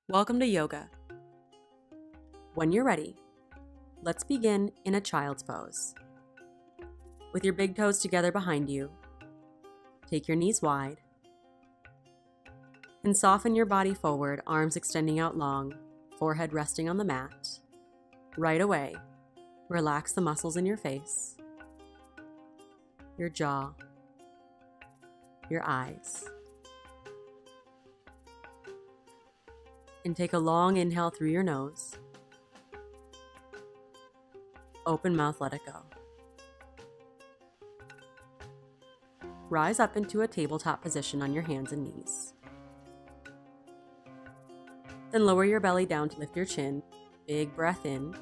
Welcome to yoga. When you're ready, let's begin in a child's pose. With your big toes together behind you, take your knees wide, and soften your body forward, arms extending out long, forehead resting on the mat. Right away, relax the muscles in your face, your jaw, your eyes. And take a long inhale through your nose. Open mouth, let it go. Rise up into a tabletop position on your hands and knees. Then lower your belly down to lift your chin. Big breath in.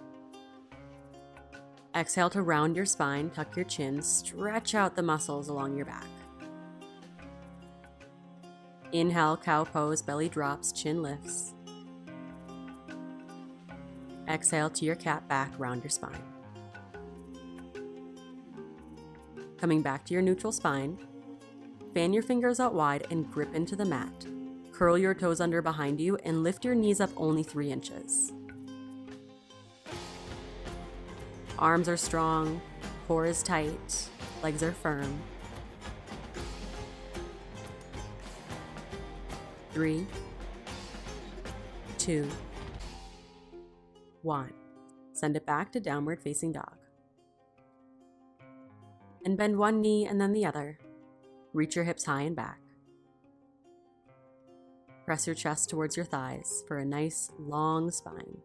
Exhale to round your spine, tuck your chin, stretch out the muscles along your back. Inhale, cow pose, belly drops, chin lifts. Exhale to your cat back, round your spine. Coming back to your neutral spine, fan your fingers out wide and grip into the mat. Curl your toes under behind you and lift your knees up only 3 inches. Arms are strong, core is tight, legs are firm. 3, 2, 1. Send it back to downward facing dog. And bend one knee and then the other. Reach your hips high and back. Press your chest towards your thighs for a nice long spine.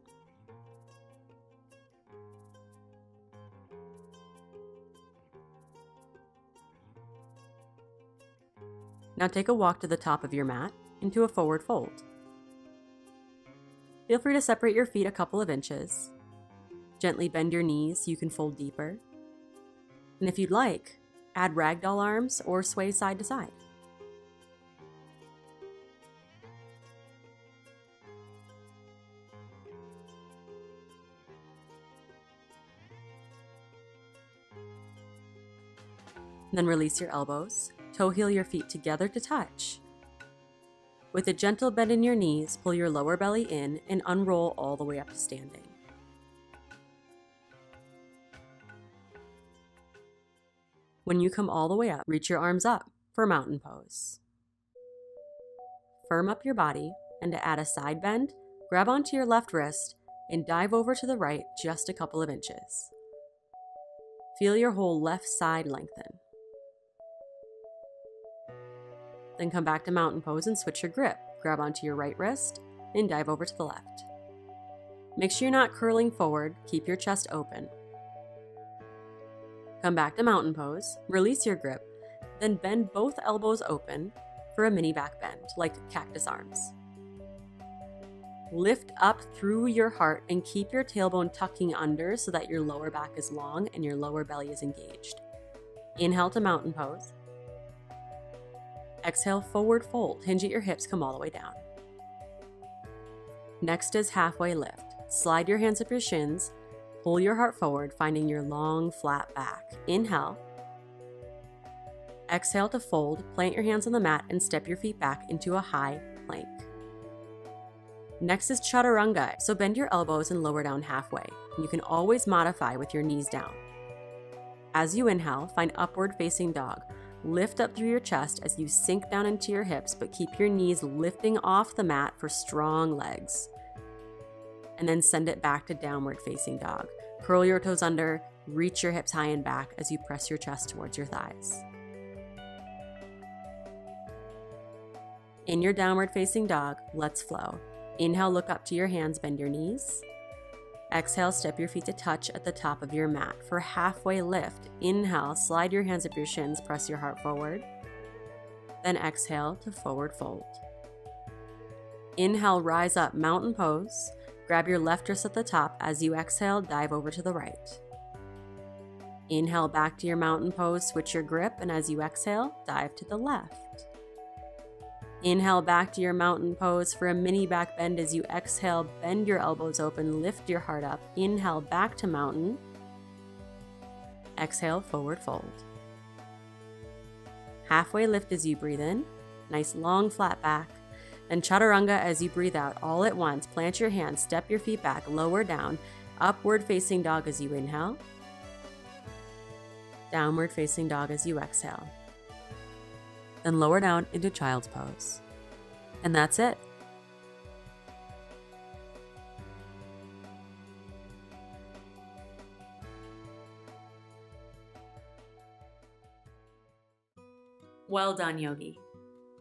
Now take a walk to the top of your mat into a forward fold. Feel free to separate your feet a couple of inches. Gently bend your knees so you can fold deeper. And if you'd like, add ragdoll arms or sway side to side. Then release your elbows, toe heel your feet together to touch. With a gentle bend in your knees, pull your lower belly in and unroll all the way up to standing. When you come all the way up, reach your arms up for mountain pose. Firm up your body, and to add a side bend, grab onto your left wrist and dive over to the right just a couple of inches. Feel your whole left side lengthen. Then come back to mountain pose and switch your grip. Grab onto your right wrist and dive over to the left. Make sure you're not curling forward, keep your chest open. Come back to mountain pose, release your grip, then bend both elbows open for a mini back bend, like cactus arms. Lift up through your heart and keep your tailbone tucking under so that your lower back is long and your lower belly is engaged. Inhale to mountain pose. Exhale, forward fold. Hinge at your hips, come all the way down. Next is halfway lift. Slide your hands up your shins. Pull your heart forward, finding your long, flat back. Inhale. Exhale to fold. Plant your hands on the mat and step your feet back into a high plank. Next is Chaturanga. So bend your elbows and lower down halfway. You can always modify with your knees down. As you inhale, find upward facing dog. Lift up through your chest as you sink down into your hips, but keep your knees lifting off the mat for strong legs. And then send it back to downward facing dog. Curl your toes under, reach your hips high and back as you press your chest towards your thighs. In your downward facing dog, let's flow. Inhale, look up to your hands, bend your knees. Exhale, step your feet to touch at the top of your mat. For halfway lift, inhale, slide your hands up your shins, press your heart forward. Then exhale to forward fold. Inhale, rise up, mountain pose. Grab your left wrist at the top. As you exhale, dive over to the right. Inhale, back to your mountain pose, switch your grip, and as you exhale, dive to the left. Inhale back to your mountain pose for a mini back bend. As you exhale, bend your elbows open, lift your heart up. Inhale back to mountain. Exhale, forward fold. Halfway lift as you breathe in. Nice long flat back. And Chaturanga as you breathe out all at once. Plant your hands, step your feet back, lower down, upward facing dog as you inhale, downward facing dog as you exhale. Then lower down into child's pose. And that's it. Well done, yogi.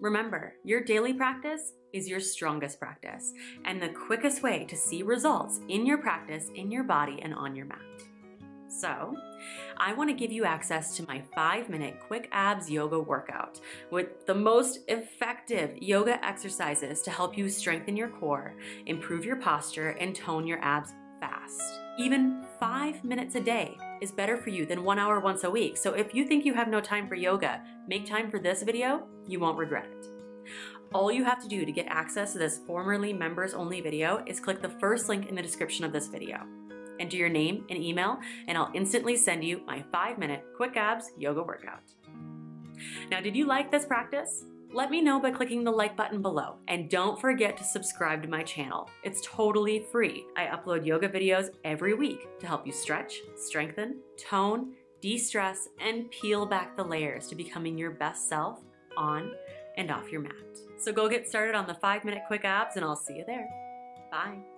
Remember, your daily practice is your strongest practice and the quickest way to see results in your practice, in your body, and on your mat. So, I want to give you access to my 5-minute quick abs yoga workout with the most effective yoga exercises to help you strengthen your core, improve your posture, and tone your abs fast. Even 5 minutes a day is better for you than 1 hour once a week. So if you think you have no time for yoga, make time for this video. You won't regret it. All you have to do to get access to this formerly members only video is click the first link in the description of this video. Enter your name and email, and I'll instantly send you my 5-minute quick abs yoga workout. Now, did you like this practice? Let me know by clicking the like button below, and don't forget to subscribe to my channel. It's totally free. I upload yoga videos every week to help you stretch, strengthen, tone, de-stress, and peel back the layers to becoming your best self on and off your mat. So go get started on the 5-minute quick abs, and I'll see you there. Bye.